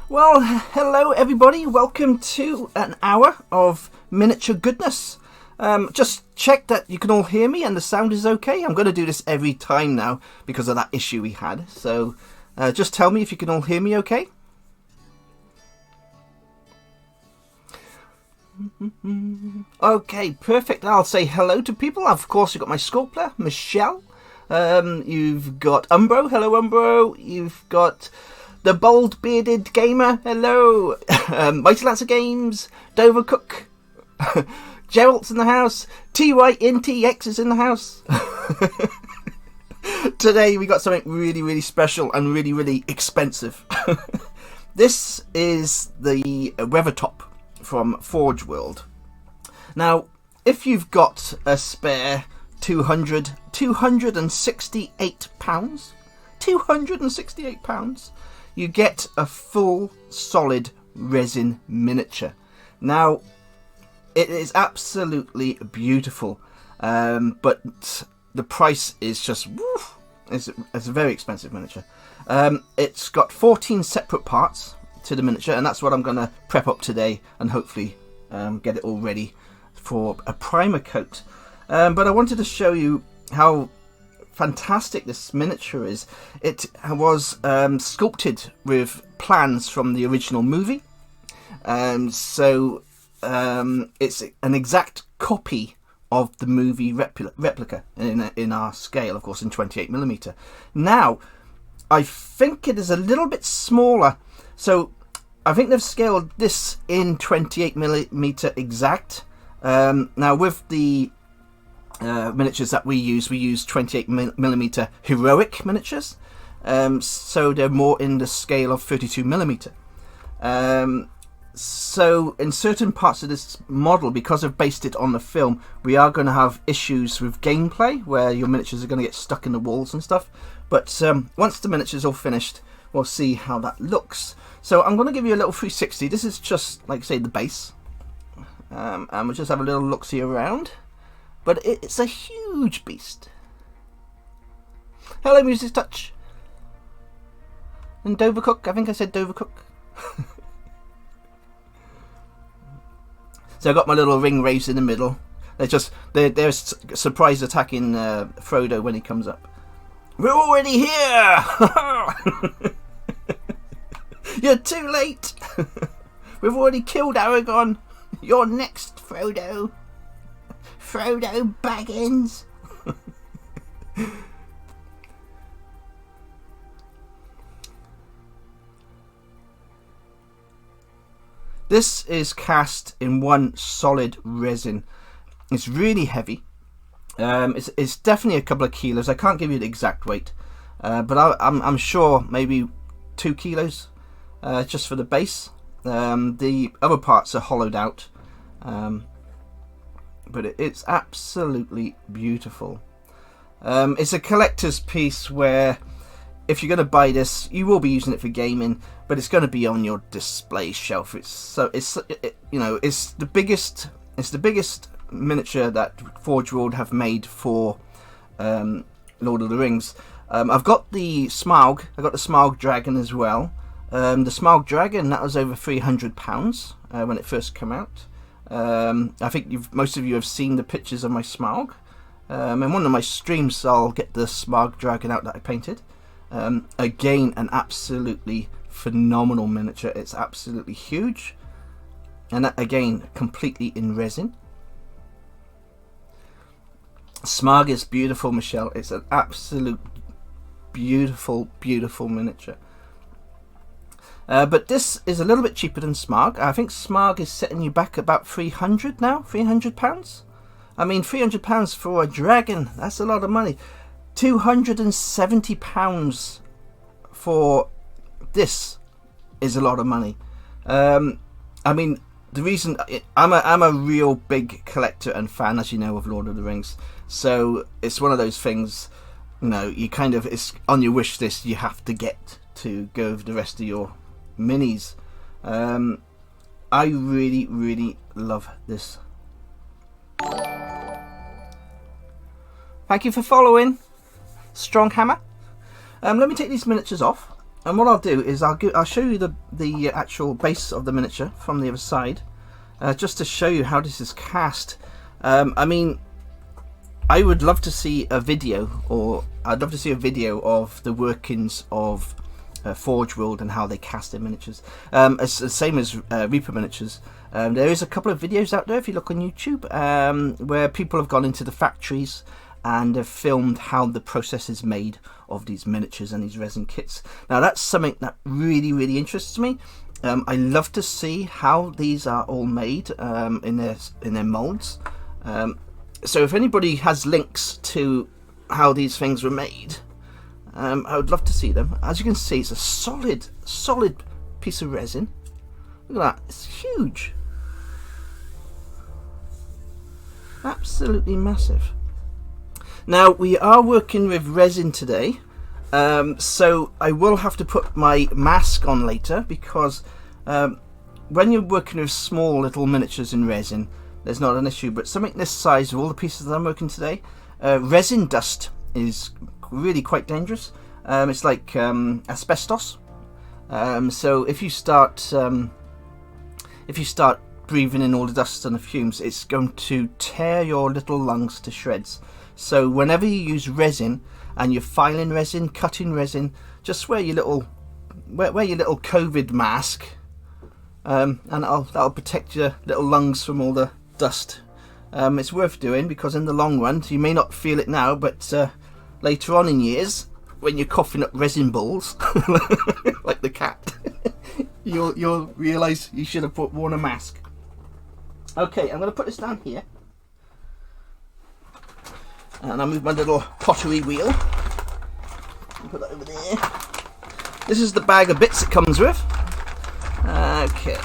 Well, hello everybody, welcome to an hour of miniature goodness. Just check that you can all hear me and the sound is okay. I'm going to do this every time now because of that issue we had. So just tell me if you can all hear me okay. Okay, perfect. I'll say hello to people. Of course, you've got my sculptor, Michelle. You've got Umbro. Hello, Umbro. You've got the bold bearded gamer. Hello. Mighty Lancer Games. Dover Cook. Gerald's in the house. TYNTX is in the house. Today we got something really, really special and really, really expensive. This is the Weather Top from Forge World. Now, if you've got a spare 268 pounds, you get a full solid resin miniature. Now, it is absolutely beautiful, but the price is just woof. It's a very expensive miniature. It's got 14 separate parts to the miniature, and that's what I'm going to prep up today and hopefully get it all ready for a primer coat. But I wanted to show you how fantastic this miniature is. It was sculpted with plans from the original movie, so it's an exact copy of the movie replica in our scale, of course, in 28mm. Now, I think it is a little bit smaller, so I think they've scaled this in 28mm exact. Now, with the miniatures that we use 28mm heroic miniatures, so they're more in the scale of 32mm. So in certain parts of this model, because I've based it on the film, we are going to have issues with gameplay where your miniatures are going to get stuck in the walls and stuff. But once the miniature's all finished, we'll see how that looks. So I'm going to give you a little 360. This is just, like I say, the base. And we'll just have a little look-see around. But it's a huge beast. Hello, Music Touch. And Dover Cook. I think I said Dover Cook. So I got my little ring raised in the middle. They're surprise attacking Frodo when he comes up. We're already here! You're too late! We've already killed Aragorn. You're next, Frodo. Frodo Baggins. This is cast in one solid resin. It's really heavy. It's definitely a couple of kilos. I can't give you the exact weight, but I'm sure maybe 2 kilos just for the base. The other parts are hollowed out, but it's absolutely beautiful. It's a collector's piece where if you're going to buy this, you will be using it for gaming, but it's going to be on your display shelf. It's the biggest miniature that Forge World have made for Lord of the Rings. I've got the Smaug. I got the Smaug dragon as well. The Smaug dragon, that was over £300 when it first came out. I think most of you have seen the pictures of my Smaug. In one of my streams, I'll get the Smaug dragon out that I painted. Again, an absolutely phenomenal miniature. It's absolutely huge, and that, again, completely in resin. Smaug is beautiful, Michelle. It's an absolute beautiful miniature. But this is a little bit cheaper than Smaug. I think Smaug is setting you back about 300 now, £300. I mean, £300 for a dragon, that's a lot of money. £270 for this is a lot of money. I mean, the reason I'm a real big collector and fan, as you know, of Lord of the Rings. So it's one of those things, you know, it's on your wish list. You have to get to go with the rest of your minis. I really, really love this. Thank you for following. Strong Hammer. Let me take these miniatures off. And what I'll do is I'll show you the actual base of the miniature from the other side, just to show you how this is cast. I mean, I would love to see a video, or I'd love to see a video of the workings of Forge World and how they cast their miniatures. It's the same as Reaper miniatures. There is a couple of videos out there if you look on YouTube, where people have gone into the factories and have filmed how the process is made of these miniatures and these resin kits. Now that's something that really interests me. I love to see how these are all made in their molds. So if anybody has links to how these things were made, I would love to see them. As you can see, it's a solid piece of resin. Look at that, it's huge. Absolutely massive. Now we are working with resin today, so I will have to put my mask on later, because when you're working with small little miniatures in resin, there's not an issue, but something this size, of all the pieces that I'm working today, resin dust is really quite dangerous. It's like asbestos. So if you start breathing in all the dust and the fumes, it's going to tear your little lungs to shreds. So whenever you use resin and you're filing resin, cutting resin, just wear your little COVID mask, and that'll protect your little lungs from all the dust. It's worth doing, because in the long run, you may not feel it now, but later on in years, when you're coughing up resin balls like the cat, you'll realise you should have worn a mask. Okay, I'm going to put this down here, and I'll move my little pottery wheel. Put that over there. This is the bag of bits it comes with. Okay.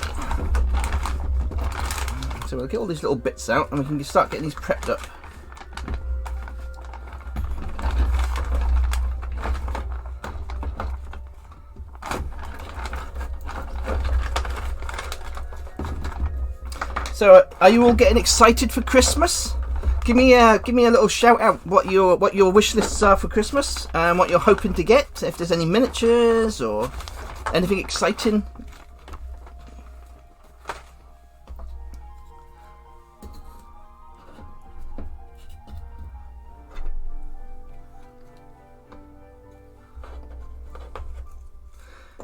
So we'll get all these little bits out, and we can start getting these prepped up. So, are you all getting excited for Christmas? Give me a little shout out what your wish lists are for Christmas, and what you're hoping to get. If there's any miniatures or anything exciting.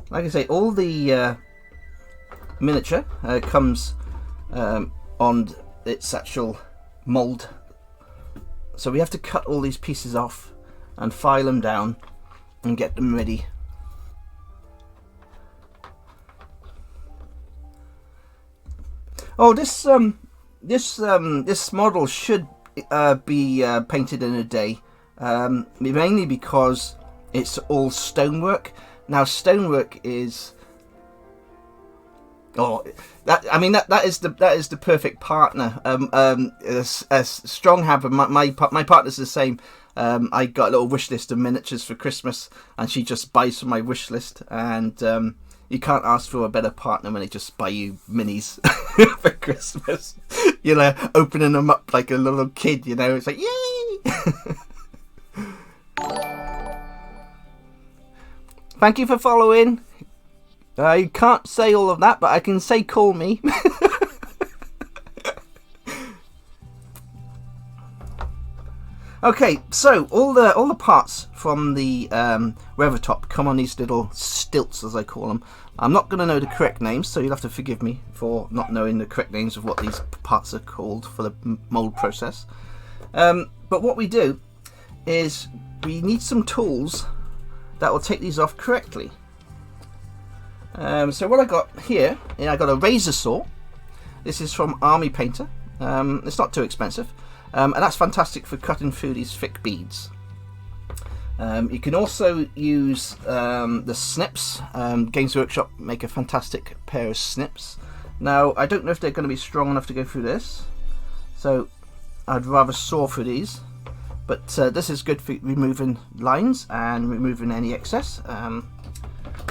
Like I say, all the miniature comes on its actual mold, so we have to cut all these pieces off and file them down and get them ready. Oh, this model should be painted in a day, mainly because it's all stonework. Now stonework is, that is the perfect partner. As Strong have, my partner's the same. I got a little wish list of miniatures for Christmas, and she just buys from my wish list, and you can't ask for a better partner when they just buy you minis for Christmas. You know, opening them up like a little kid. You know, it's like yay! Thank you for following. I can't say all of that, but I can say call me. Okay, so all the parts from the Weather Top come on these little stilts, as I call them. I'm not going to know the correct names, so you'll have to forgive me for not knowing the correct names of what these parts are called for the mold process. But what we do is we need some tools that will take these off correctly. So what I got here, I got a razor saw. This is from Army Painter. It's not too expensive, and that's fantastic for cutting through these thick beads. You can also use the snips. Games Workshop make a fantastic pair of snips. Now I don't know if they're going to be strong enough to go through this, so I'd rather saw through these. But this is good for removing lines and removing any excess.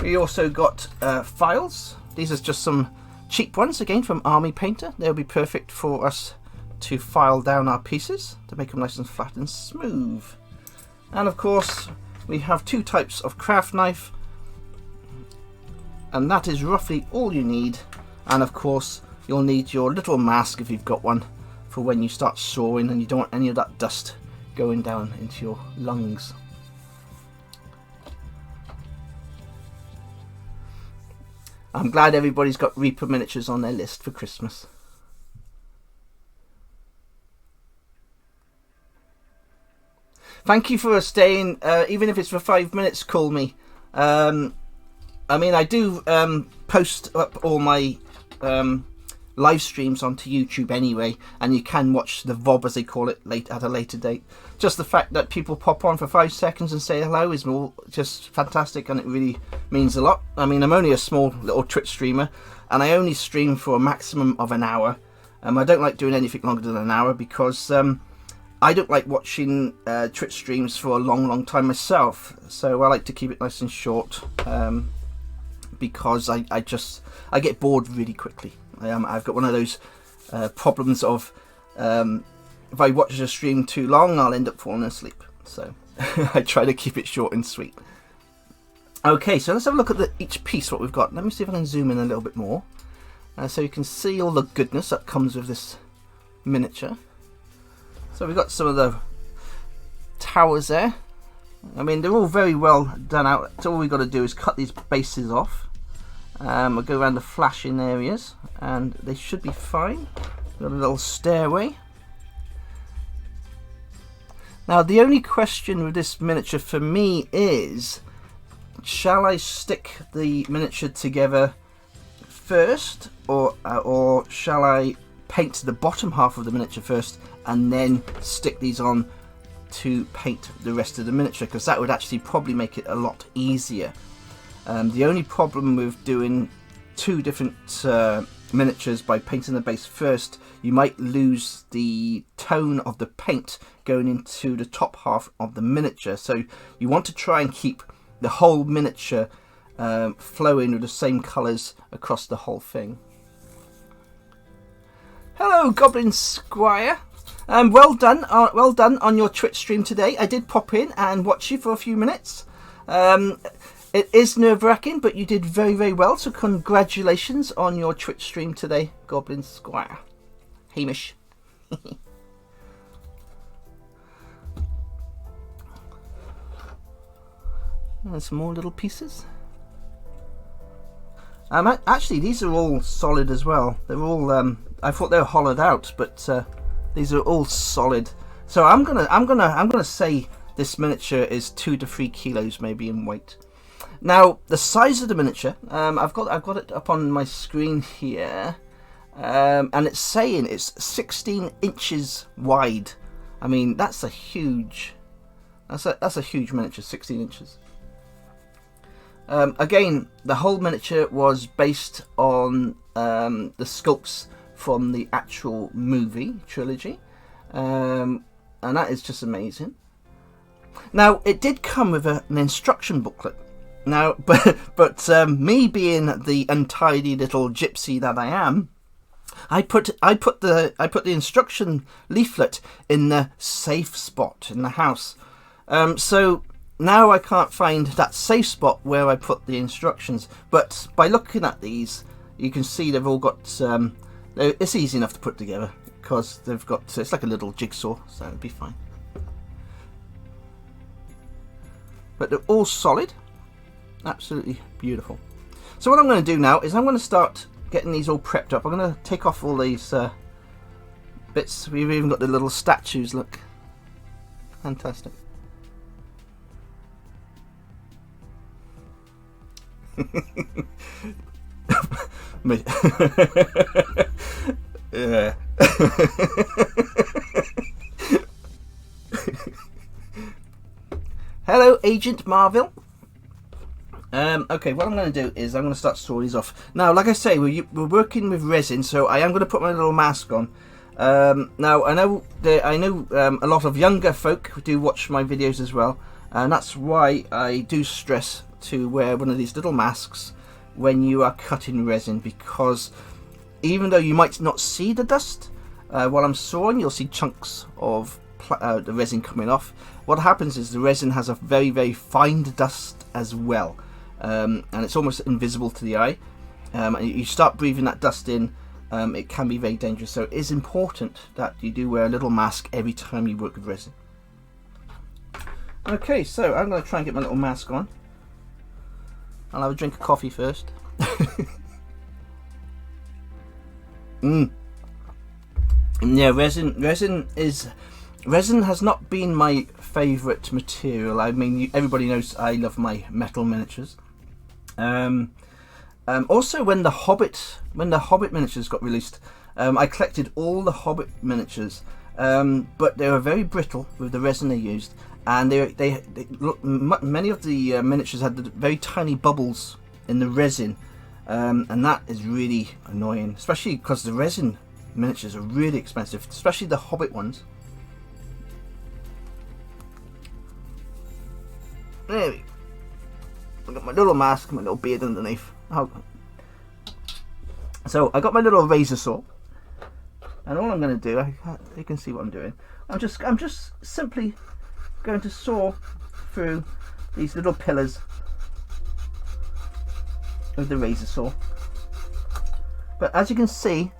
We also got files. These are just some cheap ones, again from Army Painter. They'll be perfect for us to file down our pieces to make them nice and flat and smooth. And of course, we have two types of craft knife. and that is roughly all you need. And of course you'll need your little mask if you've got one, for when you start sawing and you don't want any of that dust going down into your lungs. I'm glad everybody's got Reaper miniatures on their list for Christmas. Thank you for staying, even if it's for 5 minutes, call me. I mean, I do post up all my live streams onto YouTube anyway, and you can watch the VOD, as they call it, at a later date. Just the fact that people pop on for 5 seconds and say hello is more just fantastic, and it really means a lot. I mean, I'm only a small little Twitch streamer, and I only stream for a maximum of an hour. I don't like doing anything longer than an hour because I don't like watching Twitch streams for a long time myself, so I like to keep it nice and short, because I get bored really quickly. I've got one of those problems of if I watch a stream too long, I'll end up falling asleep. So I try to keep it short and sweet. Okay, so let's have a look at each piece, what we've got. Let me see if I can zoom in a little bit more, so you can see all the goodness that comes with this miniature. So we've got some of the towers there. I mean, they're all very well done out. So all we've got to do is cut these bases off. We'll go around the flashing areas and they should be fine. Got a little stairway. Now the only question with this miniature for me is, shall I stick the miniature together first, or shall I paint the bottom half of the miniature first and then stick these on to paint the rest of the miniature, because that would actually probably make it a lot easier. The only problem with doing 2 different miniatures by painting the base first, you might lose the tone of the paint going into the top half of the miniature. So you want to try and keep the whole miniature flowing with the same colours across the whole thing. Hello, Goblin Squire. Well done on your Twitch stream today. I did pop in and watch you for a few minutes. It is nerve-wracking, but you did very well, so congratulations on your Twitch stream today, Goblin Squire. Hamish. And some more little pieces. Actually, these are all solid as well. They're all. I thought they were hollowed out, but these are all solid. So I'm gonna say this miniature is 2 to 3 kilos maybe in weight. Now the size of the miniature, I've got it up on my screen here, and it's saying it's 16 inches wide. I mean, that's a huge miniature, 16 inches. Again, the whole miniature was based on the sculpts from the actual movie trilogy, and that is just amazing. Now, it did come with an instruction booklet. Now, but me being the untidy little gypsy that I am, I put the instruction leaflet in the safe spot in the house. So now I can't find that safe spot where I put the instructions. But by looking at these, you can see they've all got. It's easy enough to put together because they've got. It's like a little jigsaw, so it'll be fine. But they're all solid. Absolutely beautiful. So what I'm going to do now is I'm going to start getting these all prepped up. I'm going to take off all these bits. We've even got the little statues, look. Fantastic. Yeah. Hello, Agent Marvel. Okay, what I'm going to do is I'm going to start sawing these off. Now, like I say, we're working with resin, so I am going to put my little mask on. Now, I know a lot of younger folk do watch my videos as well, and that's why I do stress to wear one of these little masks when you are cutting resin, because even though you might not see the dust while I'm sawing, you'll see chunks of the resin coming off. What happens is the resin has a very fine dust as well. and it's almost invisible to the eye. And you start breathing that dust in, it can be very dangerous. So it is important that you do wear a little mask every time you work with resin. Okay, so I'm going to try and get my little mask on. I'll have a drink of coffee first. Yeah, resin has not been my favourite material. I mean, everybody knows I love my metal miniatures. Also, when the Hobbit miniatures got released, I collected all the Hobbit miniatures, but they were very brittle with the resin they used, and many of the miniatures had very tiny bubbles in the resin, and that is really annoying, especially because the resin miniatures are really expensive, especially the Hobbit ones. There we go. I've got my little mask, my little beard underneath. Oh. So I got my little razor saw, and all I'm going to do, you can see what I'm doing. I'm just simply going to saw through these little pillars with the razor saw. But as you can see,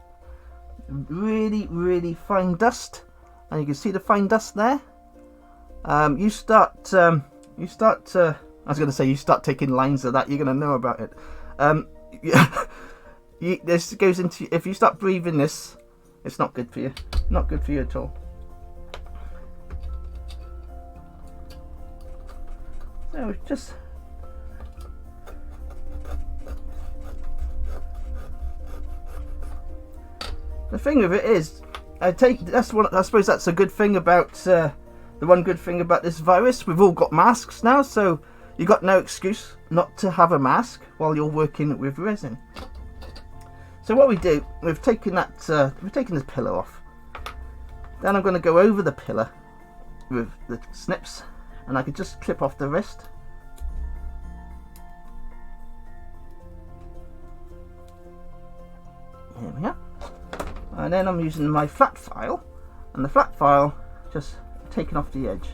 really fine dust, and you can see the fine dust there. You start taking lines of that, you're going to know about it. This goes into, if you start breathing this, it's not good for you. Not good for you at all. So just the thing with it is, I suppose that's a good thing about the one good thing about this virus. We've all got masks now, so you got no excuse not to have a mask while you're working with resin. So what we do, we've taken this pillar off. Then I'm going to go over the pillar with the snips, and I could just clip off the wrist. Here we go. And then I'm using my flat file, and the flat file just taking off the edge.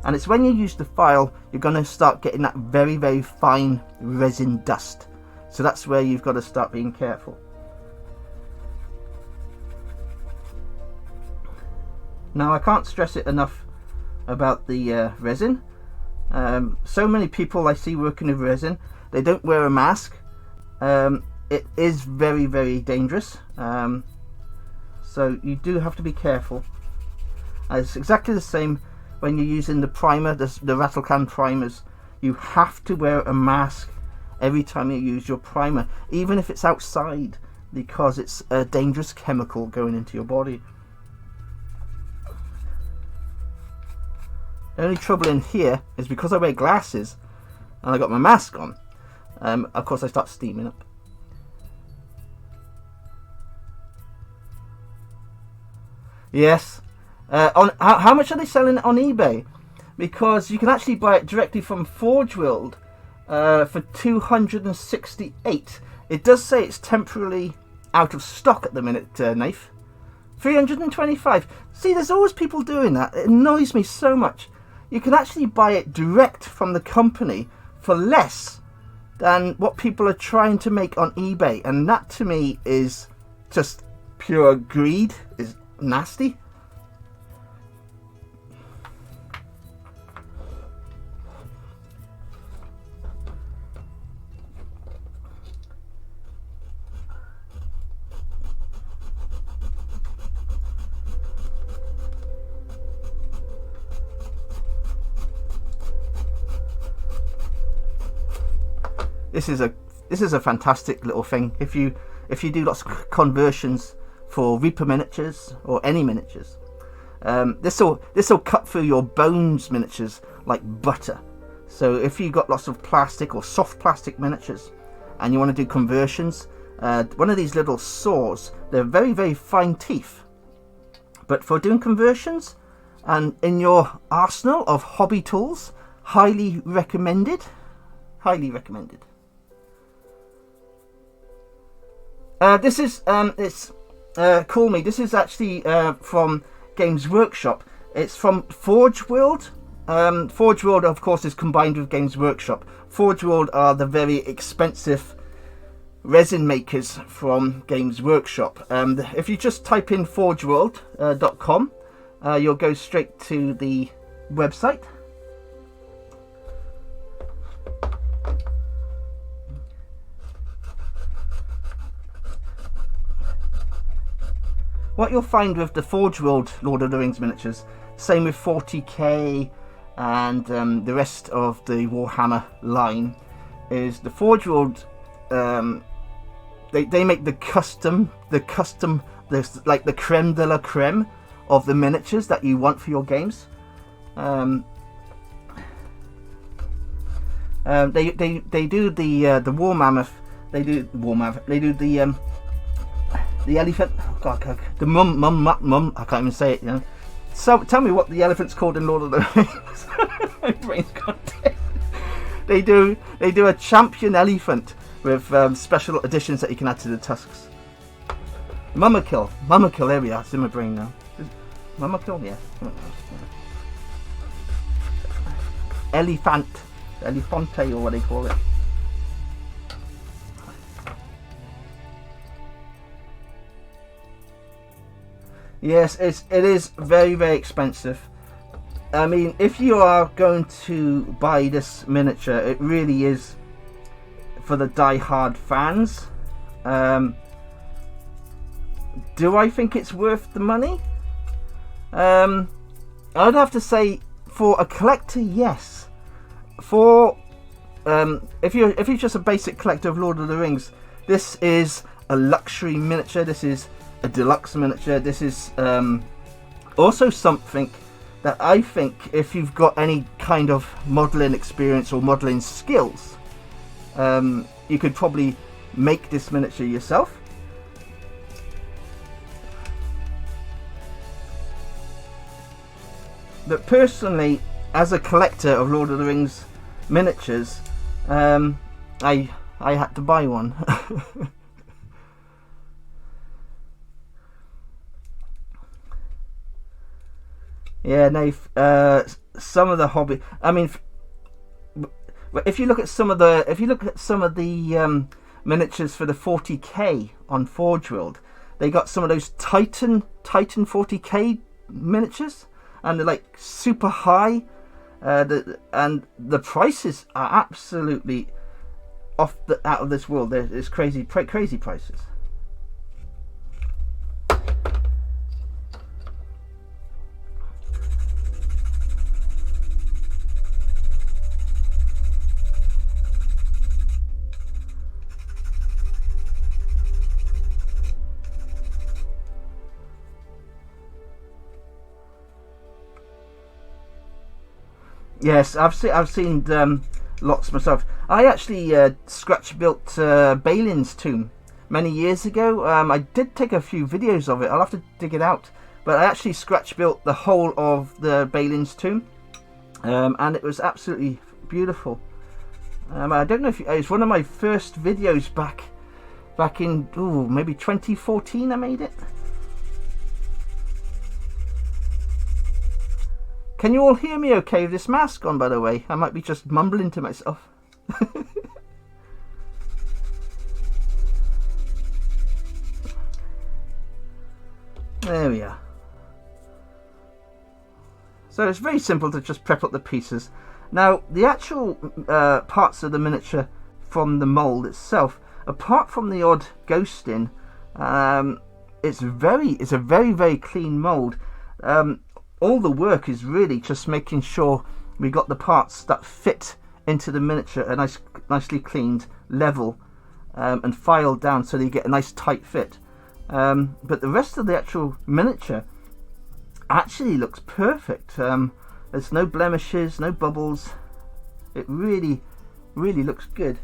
And it's when you use the file, you're going to start getting that very fine resin dust. So that's where you've got to start being careful. Now, I can't stress it enough about the resin. So many people I see working with resin, they don't wear a mask. It is very dangerous. So you do have to be careful. It's exactly the same when you're using the primer, the rattle can primers. You have to wear a mask every time you use your primer, even if it's outside, because it's a dangerous chemical going into your body. The only trouble in here is because I wear glasses and I got my mask on, of course I start steaming up. Yes. How much are they selling it on eBay? Because you can actually buy it directly from Forge World for $268. It does say it's temporarily out of stock at the minute, Nath. $325. See, there's always people doing that. It annoys me so much. You can actually buy it direct from the company for less than what people are trying to make on eBay, and that to me is just pure greed. Is nasty. This is a fantastic little thing. If you do lots of conversions for Reaper miniatures or any miniatures, this will cut through your bones miniatures like butter. So if you got lots of plastic or soft plastic miniatures and you want to do conversions, one of these little saws, they're very fine teeth, but for doing conversions and in your arsenal of hobby tools, highly recommended. This is Call Me. This is actually from Games Workshop. It's from Forge World. Forge World, of course, is combined with Games Workshop. Forge World are the very expensive resin makers from Games Workshop. If you just type in forgeworld.com, you'll go straight to the website. What you'll find with the Forge World Lord of the Rings miniatures, same with 40k and the rest of the Warhammer line, is the Forge World, they make the custom, like the creme de la creme of the miniatures that you want for your games. They do the war mammoth. They do the elephant. Oh God, the mum. I can't even say it. You know. So tell me what the elephant's called in Lord of the Rings. My brain's gone dead. They do a champion elephant with special additions that you can add to the tusks. Mummakill. There we are. It's in my brain now. Mummakill, yeah. Elefante, or what they call it. Yes, it is very, very expensive. I mean, if you are going to buy this miniature, it really is for the die-hard fans. Do I think it's worth the money? I'd have to say, for a collector, yes. For if you're just a basic collector of Lord of the Rings, this is a luxury miniature. This is a deluxe miniature. This is also something that I think, if you've got any kind of modelling experience or modelling skills, you could probably make this miniature yourself. But personally, as a collector of Lord of the Rings miniatures, I had to buy one. Yeah, no. Some of the Hobbit. I mean, if you look at some of the miniatures for the 40k on Forge World, they got some of those Titan 40k miniatures, and they're like super high, and the prices are absolutely out of this world. It's crazy prices. Yes, I've seen lots myself. I actually scratch built Balin's tomb many years ago. I did take a few videos of it. I'll have to dig it out. But I actually scratch built the whole of the Balin's tomb, and it was absolutely beautiful. I don't know if it's one of my first videos back in maybe 2014. I made it. Can you all hear me okay with this mask on, by the way? I might be just mumbling to myself. There we are. So it's very simple to just prep up the pieces. Now, the actual parts of the miniature from the mould itself, apart from the odd ghosting, it's a very, very clean mould. All the work is really just making sure we got the parts that fit into the miniature, a nicely cleaned, level, and filed down so that you get a nice tight fit. But the rest of the actual miniature actually looks perfect. There's no blemishes, no bubbles. It really, really looks good.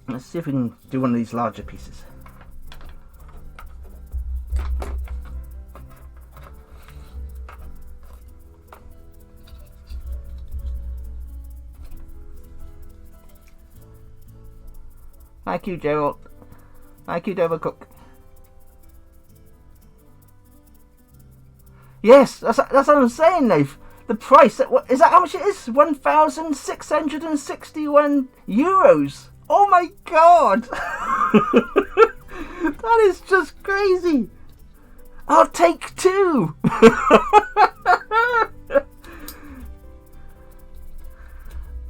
Let's see if we can do one of these larger pieces. Thank you, Gerald. Thank you, Overcook. Yes, that's what I'm saying, Dave. The price, is that how much it is? 1,661 euros. Oh my god! That is just crazy. I'll take 2.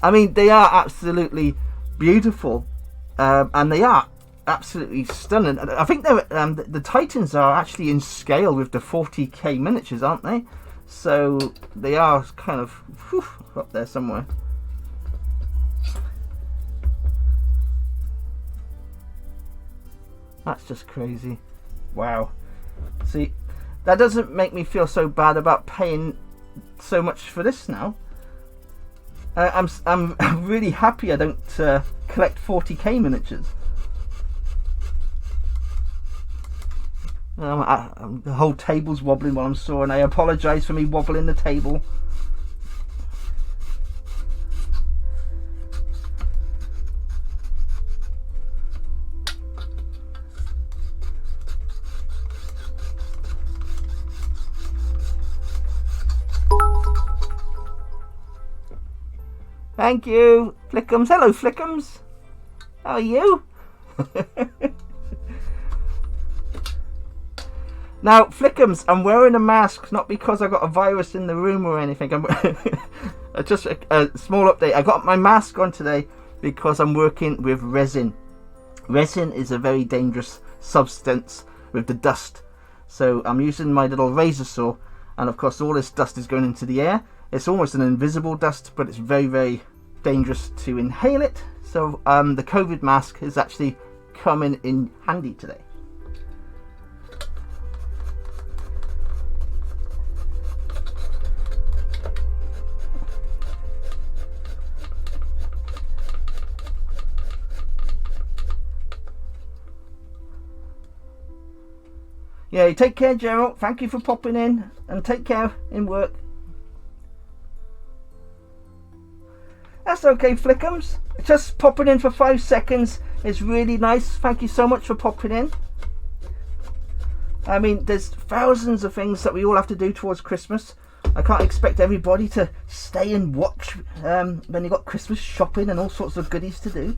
I mean, they are absolutely beautiful, and they are absolutely stunning. I think they're, the Titans are actually in scale with the 40k miniatures, aren't they? So they are kind of up there somewhere. That's just crazy. Wow. See, that doesn't make me feel so bad about paying so much for this now. I'm really happy I don't collect 40k miniatures. The whole table's wobbling while I'm sawing. I apologise for me wobbling the table. Thank you, Flickums. Hello, Flickums. How are you? Now, Flickums, I'm wearing a mask not because I got a virus in the room or anything. I'm just a small update. I got my mask on today because I'm working with resin. Resin is a very dangerous substance with the dust. So I'm using my little razor saw, and of course all this dust is going into the air. It's almost an invisible dust, but it's very, very dangerous to inhale it. So the COVID mask is actually coming in handy today. Yeah, take care, Gerald. Thank you for popping in, and take care in work. That's okay, Flickums. Just popping in for 5 seconds is really nice. Thank you so much for popping in. I mean, there's thousands of things that we all have to do towards Christmas. I can't expect everybody to stay and watch when you've got Christmas shopping and all sorts of goodies to do.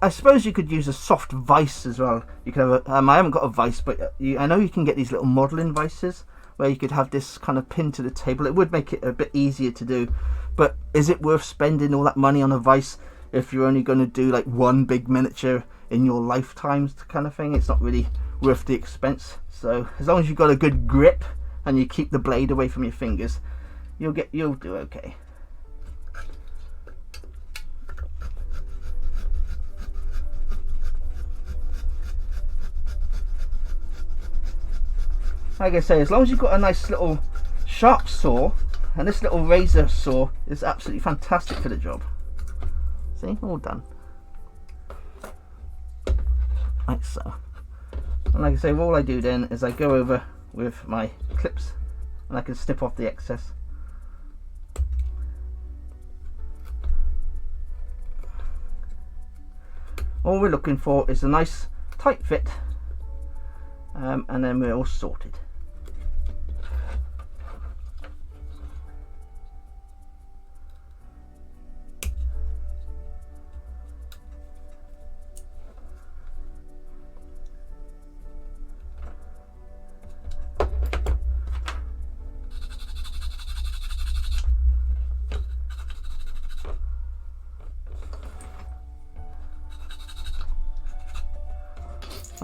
I suppose you could use a soft vise as well. You could have a, I haven't got a vise, but I know you can get these little modelling vices where you could have this kind of pinned to the table. It would make it a bit easier to do, but is it worth spending all that money on a vise if you're only going to do like one big miniature in your lifetimes kind of thing? It's not really worth the expense. So as long as you've got a good grip and you keep the blade away from your fingers, you'll do okay. Like I say, as long as you've got a nice little sharp saw, and this little razor saw is absolutely fantastic for the job. See, all done. Like so. And like I say, all I do then is I go over with my clips and I can snip off the excess. All we're looking for is a nice tight fit, and then we're all sorted.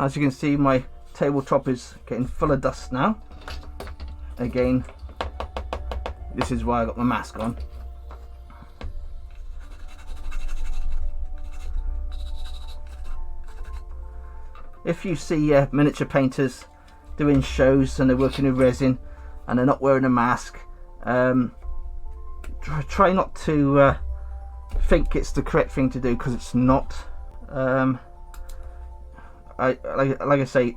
As you can see, my tabletop is getting full of dust now. Again, this is why I got my mask on. If you see miniature painters doing shows and they're working with resin and they're not wearing a mask, try not to think it's the correct thing to do, because it's not. Like I say,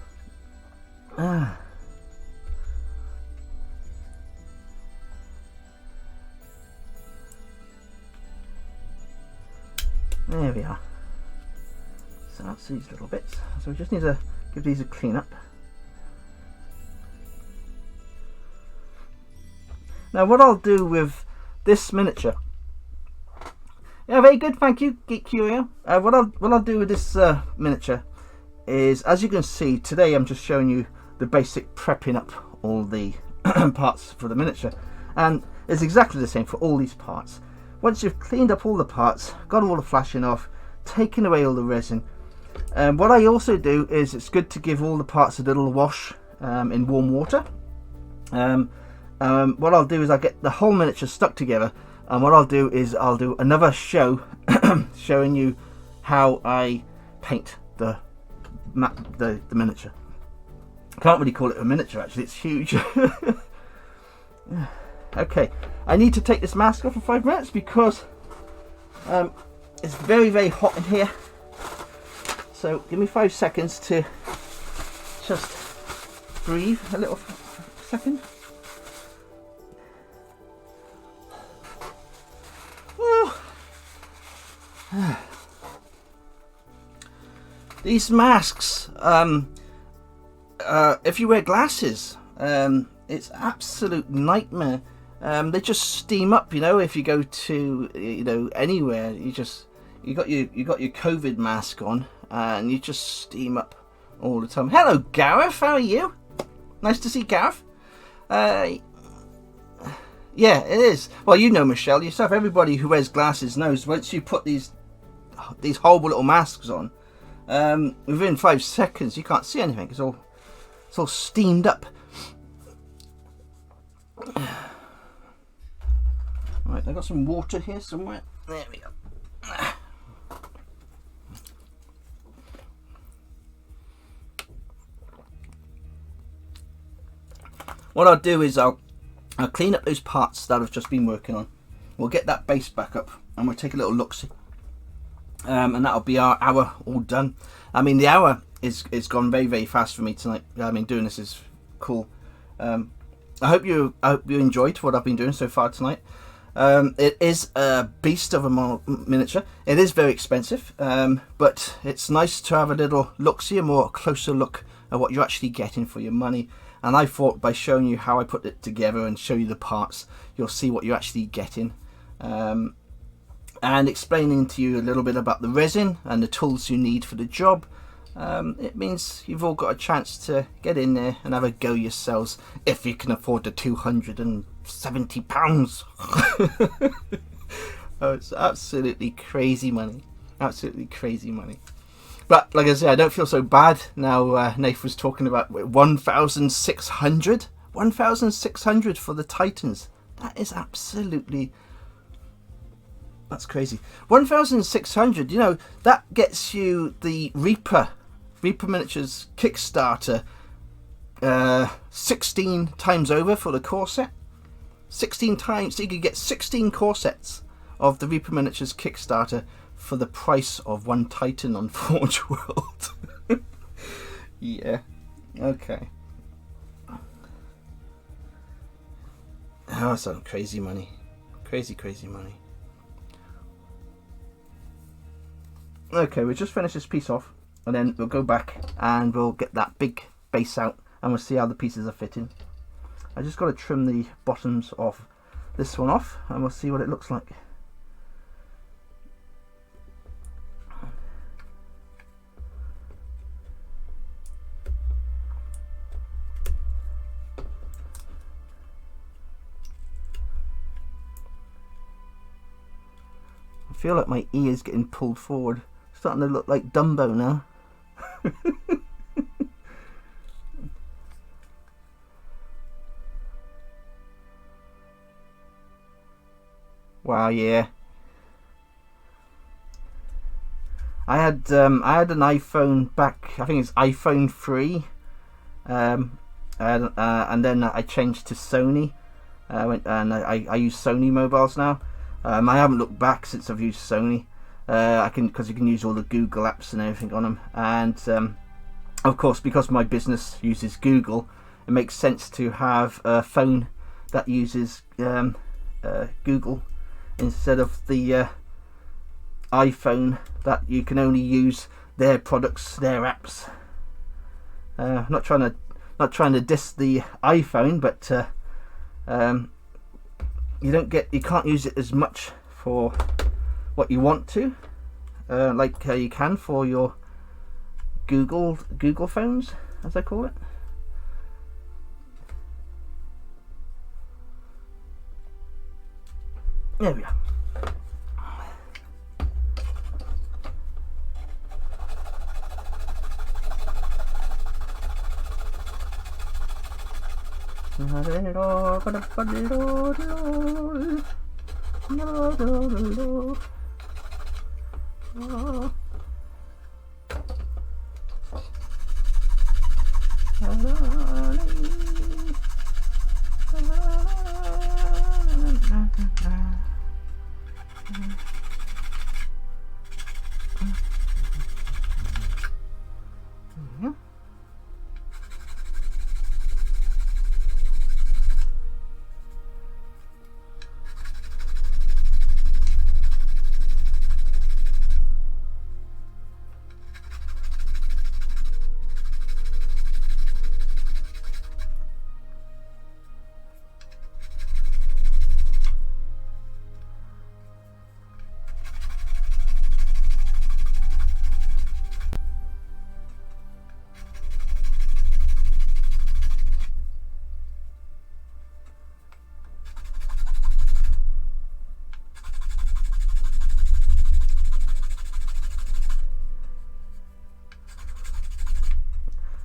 There we are. So that's these little bits. So we just need to give these a clean up. Now what I'll do with this miniature, yeah, very good, thank you, Geek Curio. What I'll do with this miniature is, as you can see, today I'm just showing you the basic prepping up all the parts for the miniature, and it's exactly the same for all these parts. Once you've cleaned up all the parts, got all the flashing off, taken away all the resin, what I also do is it's good to give all the parts a little wash in warm water. What I'll do is I'll get the whole miniature stuck together, and what I'll do is I'll do another show showing you how I paint the miniature. I can't really call it a miniature, actually, it's huge. Okay, I need to take this mask off for 5 minutes because it's very, very hot in here. So give me 5 seconds to just breathe a little second. These masks, if you wear glasses, it's absolute nightmare. They just steam up, you know. If you go to, you know, anywhere, you got your COVID mask on, and you just steam up all the time. Hello, Gareth. How are you? Nice to see Gareth. Yeah, it is. Well, you know, Michelle yourself. Everybody who wears glasses knows once you put these horrible little masks on, within 5 seconds you can't see anything. It's all steamed up. Right, I've got some water here somewhere. There we go. What I'll do is I'll clean up those parts that I've just been working on. We'll get that base back up and we'll take a little look-see. And that'll be our hour all done. I mean, the hour is gone very, very fast for me tonight. I mean, doing this is cool. I hope you enjoyed what I've been doing so far tonight. It is a beast of a miniature. It is very expensive, but it's nice to have a little look-see, a more closer look at what you're actually getting for your money. And I thought by showing you how I put it together and show you the parts, you'll see what you're actually getting. And explaining to you a little bit about the resin and the tools you need for the job. It means you've all got a chance to get in there and have a go yourselves, if you can afford the £270. Oh, it's absolutely crazy money. Absolutely crazy money. But like I say, I don't feel so bad now. Nath was talking about 1,600. 1,600 for the Titans. That is absolutely... that's crazy. 1,600, you know, that gets you the Reaper Miniatures Kickstarter 16 times over for the core set. 16 times, so you could get 16 core sets of the Reaper Miniatures Kickstarter for the price of one Titan on Forge World. Yeah, okay. Oh, that's some crazy money. Crazy, crazy money. Okay, we'll just finish this piece off and then we'll go back and we'll get that big base out and we'll see how the pieces are fitting. I just got to trim the bottoms of this one off and we'll see what it looks like. I feel like my ear's getting pulled forward. Starting to look like Dumbo now. Wow, yeah. I had an iPhone back, I think it's iPhone 3, and then I changed to Sony. I use Sony mobiles now. I haven't looked back since I've used Sony. Because you can use all the Google apps and everything on them. And of course, because my business uses Google, it makes sense to have a phone that uses Google instead of the iPhone that you can only use their products, their apps. Not trying to diss the iPhone, but you can't use it as much for what you want to, like you can for your Google phones, as I call it. There we are.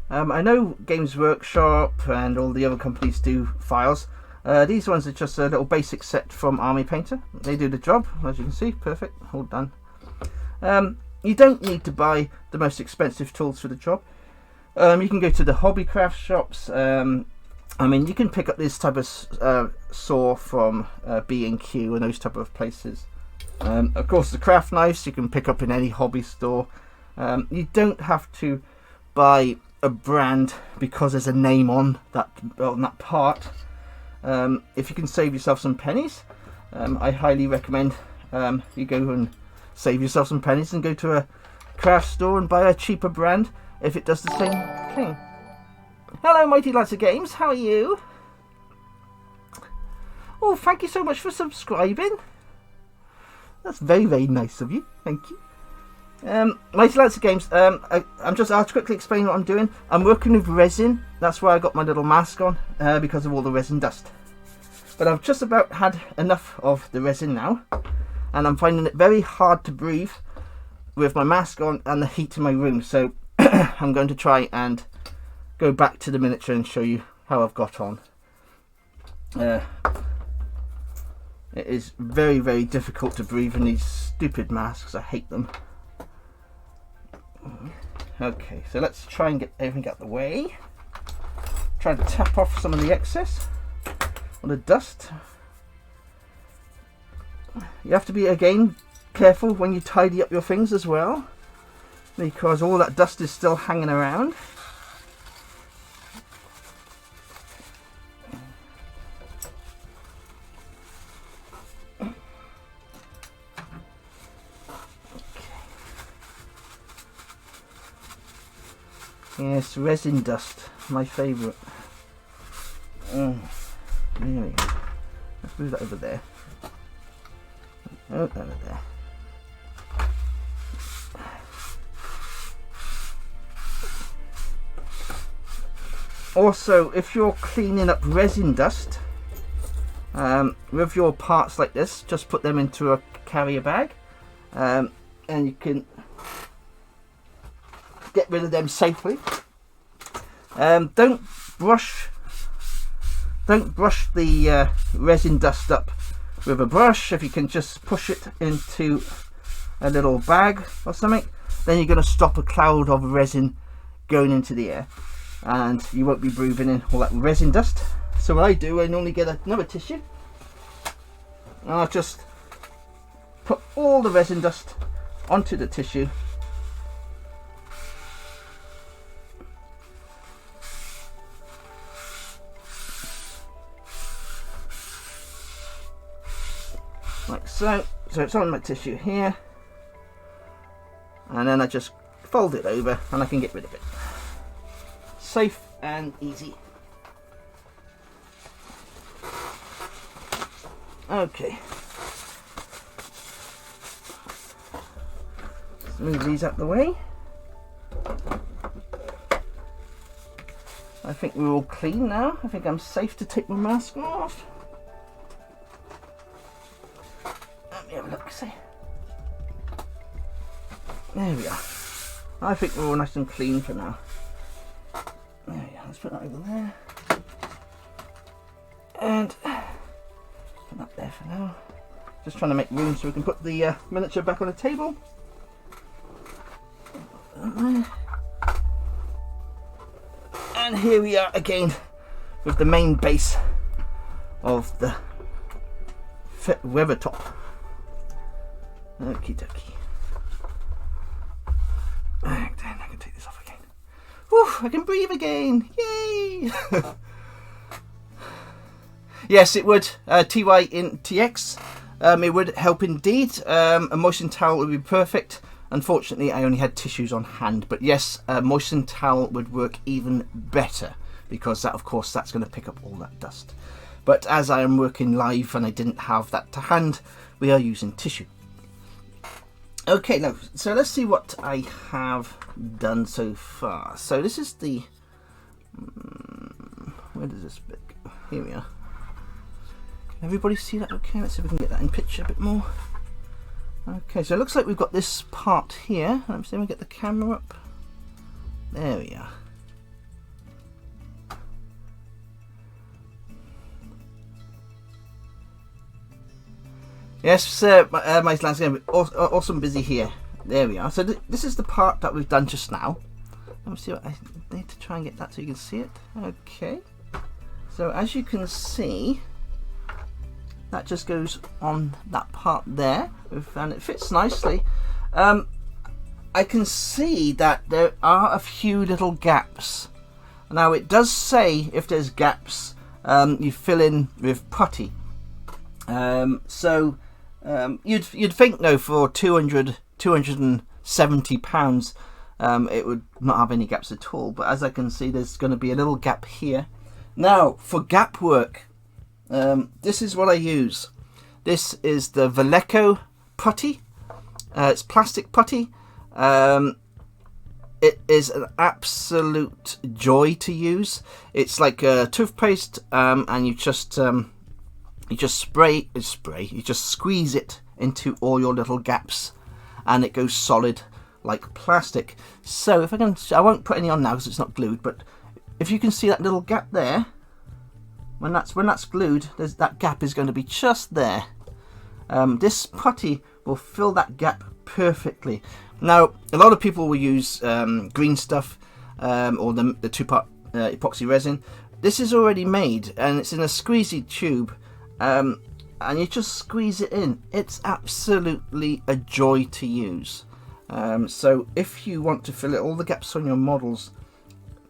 I know Games Workshop and all the other companies do files. These ones are just a little basic set from Army Painter. They do the job, as you can see. Perfect, all done. You don't need to buy the most expensive tools for the job. You can go to the hobby craft shops. I mean, you can pick up this type of saw from B&Q and those type of places. Of course, the craft knives you can pick up in any hobby store. You don't have to buy a brand because there's a name on that part. If you can save yourself some pennies, I highly recommend you go and save yourself some pennies and go to a craft store and buy a cheaper brand if it does the same thing. Hello, Mighty Lads of Games, how are you? Oh, thank you so much for subscribing. That's very, very nice of you. Thank you. Mighty Lads of Games, I'll quickly explain what I'm doing. I'm working with resin. That's why I got my little mask on, because of all the resin dust. But I've just about had enough of the resin now, and I'm finding it very hard to breathe with my mask on and the heat in my room. So I'm going to try and go back to the miniature and show you how I've got on. It is very, very difficult to breathe in these stupid masks. I hate them. Okay, so let's try and get everything out of the way. Try to tap off some of the excess or the dust. You have to be, again, careful when you tidy up your things as well, because all that dust is still hanging around. Yes, resin dust, my favourite. There we go. Let's move that over there. Oh, over there. Also, if you're cleaning up resin dust with your parts like this, just put them into a carrier bag, and you can get rid of them safely. Don't brush the resin dust up with a brush. If you can just push it into a little bag or something, then you're going to stop a cloud of resin going into the air, and you won't be breathing in all that resin dust. So what I do, I normally get another tissue, and I'll just put all the resin dust onto the tissue. like so. So it's on my tissue here, and then I just fold it over and I can get rid of it. Safe and easy. Okay. Let's move these out the way. I think we're all clean now. I think I'm safe to take my mask off. Let me have a look, see. There we are. I think we're all nice and clean for now. There we are, let's put that over there. And put that there for now. Just trying to make room so we can put the miniature back on the table. And here we are again with the main base of the weather top. Okie dokie. Then I can take this off again. Whew, I can breathe again. Yay! Yes, it would. TY in TX. It would help indeed. A moistened towel would be perfect. Unfortunately, I only had tissues on hand, but yes, a moistened towel would work even better because that, of course, that's going to pick up all that dust. But as I am working live and I didn't have that to hand, we are using tissue. Okay, now, so let's see what I have done so far. So this is the... where does this bit go? Here we are. Can everybody see that okay? Let's see if we can get that in picture a bit more. Okay, so it looks like we've got this part here. Let me see if we get the camera up. There we are. Yes, my landscape awesome busy here. There we are. So this is the part that we've done just now. Let me see what I need to try and get that so you can see it. Okay. So as you can see, that just goes on that part there, and it fits nicely. I can see that there are a few little gaps. Now it does say if there's gaps, you fill in with putty. So you'd think though for 270 pounds, it would not have any gaps at all. But as I can see, there's going to be a little gap here. Now for gap work. This is what I use. This is the Veleco Putty. It's plastic putty. It is an absolute joy to use. It's like a toothpaste, and you just squeeze it into all your little gaps, and it goes solid like plastic. So if I won't put any on now because it's not glued, but if you can see that little gap there. When that's glued, that gap is going to be just there. This putty will fill that gap perfectly. Now, a lot of people will use green stuff or the two-part epoxy resin. This is already made, and it's in a squeezy tube, and you just squeeze it in. It's absolutely a joy to use. So if you want to fill it all the gaps on your models,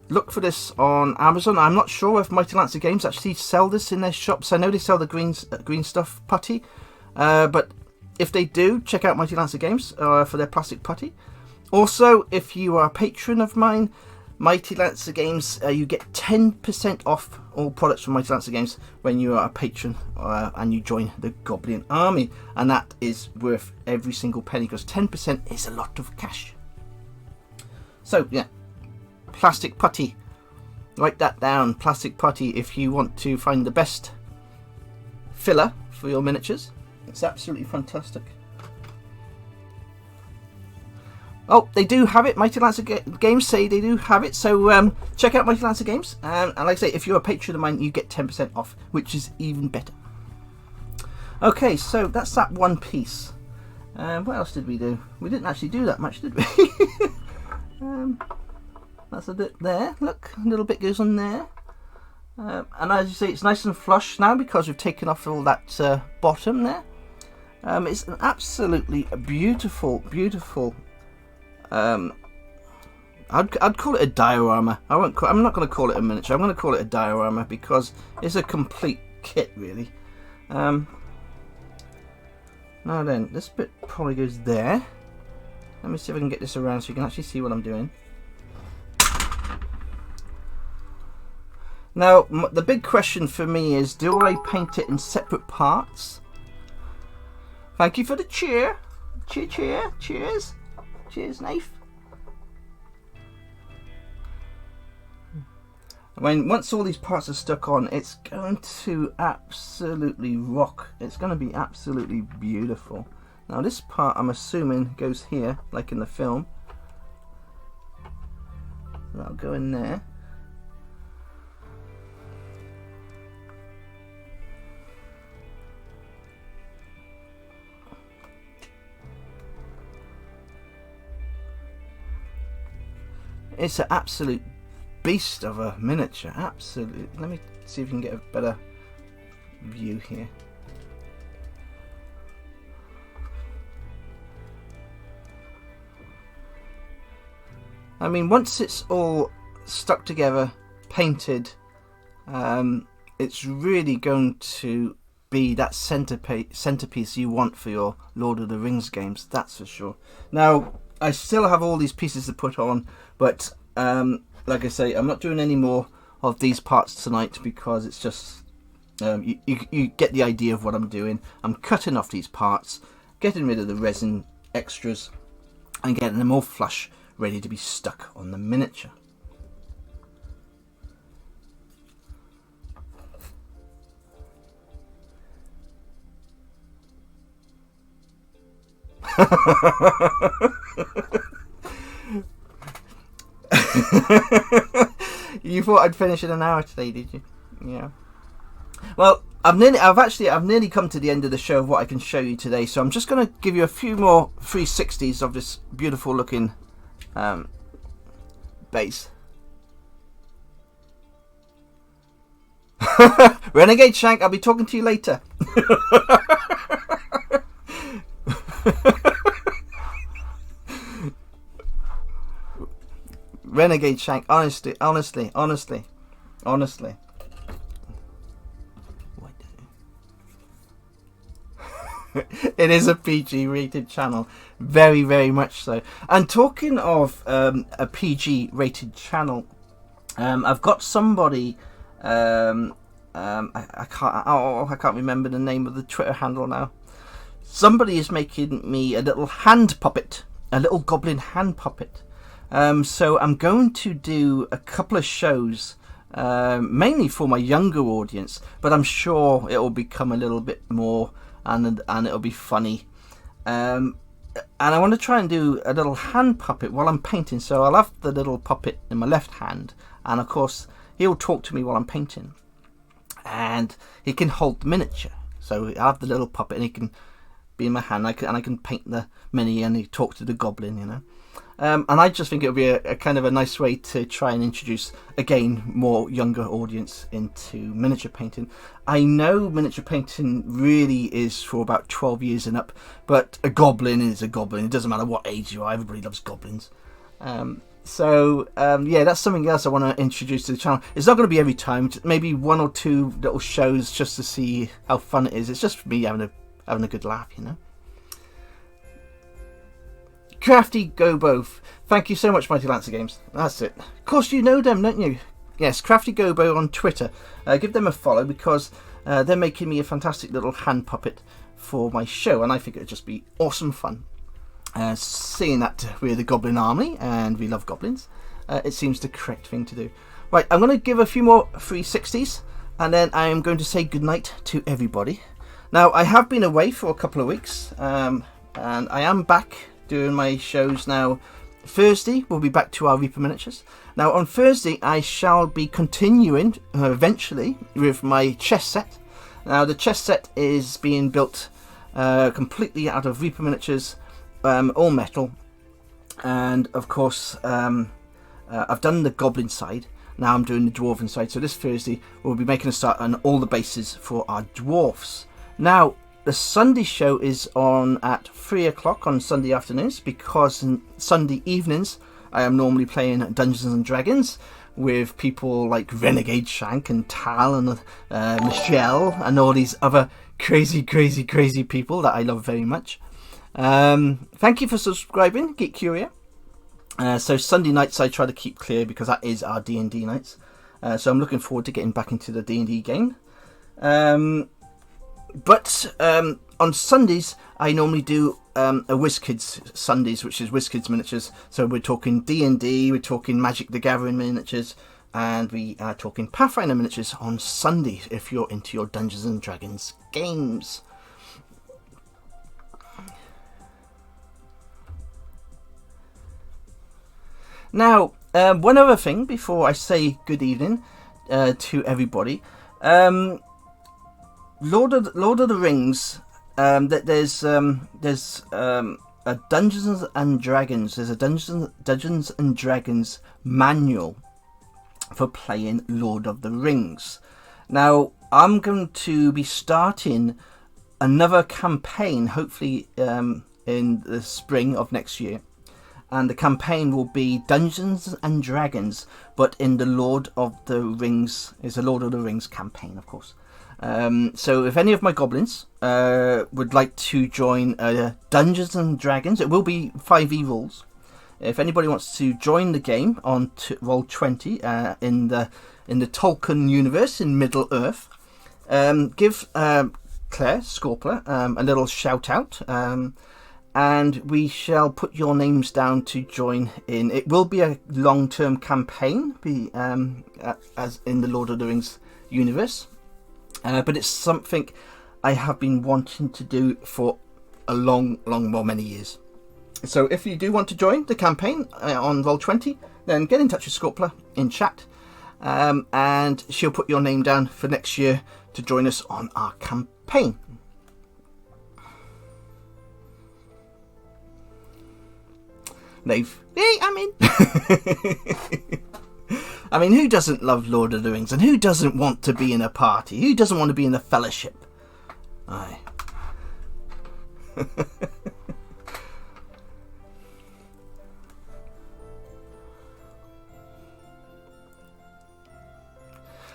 look for this on Amazon. I'm not sure if Mighty Lancer Games actually sell this in their shops. I know they sell the green stuff putty, but if they do, check out Mighty Lancer Games for their plastic putty. Also, if you are a patron of mine, Mighty Lancer Games, you get 10% off all products from Mighty Lancer Games when you are a patron and you join the Goblin Army, and that is worth every single penny because 10% is a lot of cash. So yeah. Plastic putty, write that down. Plastic putty if you want to find the best filler for your miniatures. It's absolutely fantastic. Oh, they do have it. Mighty Lancer Games say they do have it, so check out Mighty Lancer Games, and like I say, if you're a patron of mine, you get 10% off, which is even better. Okay, so that's that one piece. What else did we do? We didn't actually do that much, did we? That's a bit there. Look, a little bit goes on there. And as you see, it's nice and flush now because we've taken off all that bottom there. It's an absolutely beautiful, beautiful. I'd call it a diorama. I'm not going to call it a miniature. I'm going to call it a diorama because it's a complete kit, really. Now then, this bit probably goes there. Let me see if I can get this around so you can actually see what I'm doing. Now, the big question for me is, do I paint it in separate parts? Thank you for the cheer. Cheer. Cheers. Cheers, Nath. Once all these parts are stuck on, it's going to absolutely rock. It's going to be absolutely beautiful. Now this part, I'm assuming, goes here, like in the film. That'll go in there. It's an absolute beast of a miniature, absolutely. Let me see if we can get a better view here. I mean, once it's all stuck together, painted, it's really going to be that centerpiece you want for your Lord of the Rings games, that's for sure. Now, I still have all these pieces to put on, but like I say, I'm not doing any more of these parts tonight because it's just, you get the idea of what I'm doing. I'm cutting off these parts, getting rid of the resin extras, and getting them all flush, ready to be stuck on the miniature. You thought I'd finish in an hour today, did you? Yeah. Well, I've nearly come to the end of the show of what I can show you today, so I'm just going to give you a few more 360s of this beautiful looking base. Renegade Shank, I'll be talking to you later. Renegade Shank, honestly. It is a PG rated channel, very much so. And talking of a PG rated channel, I've got somebody, I can't remember the name of the Twitter handle now. Somebody is making me a little hand puppet, a little goblin hand puppet. So I'm going to do a couple of shows, mainly for my younger audience, but I'm sure it will become a little bit more, and it'll be funny. And I want to try and do a little hand puppet while I'm painting. So I'll have the little puppet in my left hand, and of course he'll talk to me while I'm painting, and he can hold the miniature. So I have the little puppet, and he can be in my hand, and I can paint the mini, and he talk to the goblin, you know. And I just think it would be a kind of a nice way to try and introduce, again, more younger audience into miniature painting. I know miniature painting really is for about 12 years and up, but a goblin is a goblin. It doesn't matter what age you are, everybody loves goblins. Yeah, that's something else I want to introduce to the channel. It's not going to be every time, maybe one or two little shows just to see how fun it is. It's just me having a good laugh, you know. Crafty Go Both, thank you so much, Mighty Lancer Games. That's it. Of course you know them, don't you? Yes, Crafty Gobo on Twitter. Give them a follow because they're making me a fantastic little hand puppet for my show, and I think it'd just be awesome fun. Seeing that we're the Goblin Army and we love goblins, it seems the correct thing to do. Right, I'm going to give a few more 360s, and then I am going to say goodnight to everybody. Now, I have been away for a couple of weeks, and I am back doing my shows now. Thursday we'll be back to our Reaper miniatures. Now on Thursday I shall be continuing eventually with my chess set. Now the chess set is being built completely out of Reaper miniatures, all metal, and of course I've done the goblin side. Now I'm doing the dwarven side, so this Thursday we'll be making a start on all the bases for our dwarfs. Now the Sunday show is on at 3 o'clock on Sunday afternoons, because on Sunday evenings I am normally playing Dungeons and Dragons with people like Renegade Shank and Tal and Michelle and all these other crazy people that I love very much. Thank you for subscribing, Geek Curia. So Sunday nights I try to keep clear because that is our D&D nights. So I'm looking forward to getting back into the D&D game. But on Sundays I normally do a WizKids Sundays, which is WizKids miniatures. So we're talking D&D, we're talking Magic the Gathering miniatures, and we are talking Pathfinder miniatures on Sundays if you're into your Dungeons and Dragons games. Now, one other thing before I say good evening to everybody. Lord of the Rings, there's a Dungeons and Dragons. There's a Dungeons and Dragons manual for playing Lord of the Rings. Now, I'm going to be starting another campaign, hopefully in the spring of next year. And the campaign will be Dungeons and Dragons, but in the Lord of the Rings. It's a Lord of the Rings campaign, of course. So if any of my goblins would like to join Dungeons and Dragons, it will be 5e rules. If anybody wants to join the game on Roll20 in the Tolkien universe in Middle Earth, give Claire Scorpler a little shout out, and we shall put your names down to join in. It will be a long-term campaign, as in the Lord of the Rings universe. But it's something I have been wanting to do for a many years. So if you do want to join the campaign on Roll20, then get in touch with Scorpler in chat, and she'll put your name down for next year to join us on our campaign. Nave, hey, I'm in. I mean, who doesn't love Lord of the Rings, and who doesn't want to be in a party? Who doesn't want to be in the Fellowship? Aye.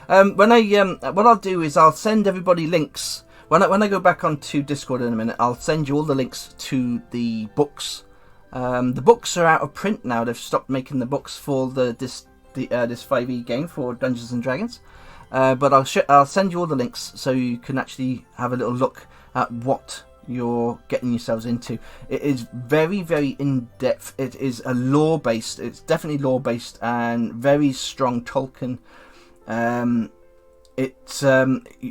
What I'll do is I'll send everybody links when I go back onto Discord in a minute. I'll send you all the links to the books. The books are out of print now. They've stopped making the books for this 5e game for Dungeons and Dragons. But I'll send you all the links so you can actually have a little look at what you're getting yourselves into. It is very in depth. It is a lore based. It's definitely lore based and very strong Tolkien.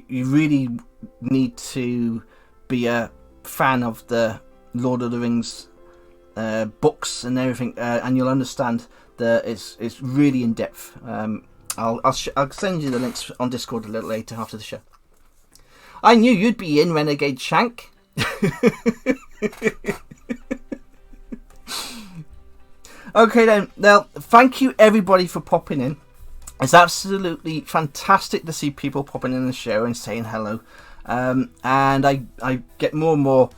You really need to be a fan of the Lord of the Rings books and everything, and you'll understand that it's really in depth. I'll send you the links on Discord a little later after the show. I knew you'd be in, Renegade Shank. Okay then. Now, thank you everybody for popping in. It's absolutely fantastic to see people popping in the show and saying hello. And I get more and more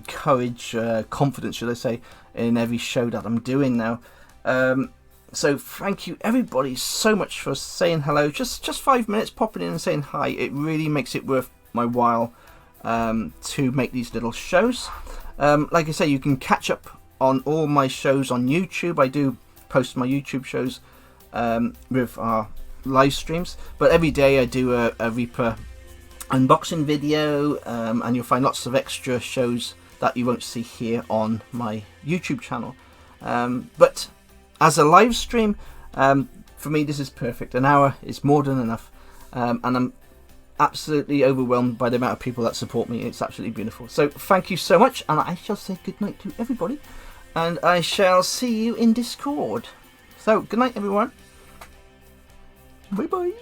courage, confidence, should I say, in every show that I'm doing now. So thank you everybody so much for saying hello. Just 5 minutes popping in and saying hi. It really makes it worth my while to make these little shows. Like I say, you can catch up on all my shows on YouTube. I do post my YouTube shows with our live streams, but every day I do a Reaper unboxing video, and you'll find lots of extra shows that you won't see here on my YouTube channel. But as a live stream, for me this is perfect. An hour is more than enough, and I'm absolutely overwhelmed by the amount of people that support me. It's absolutely beautiful. So thank you so much, and I shall say good night to everybody, and I shall see you in Discord. So good night everyone. Bye bye.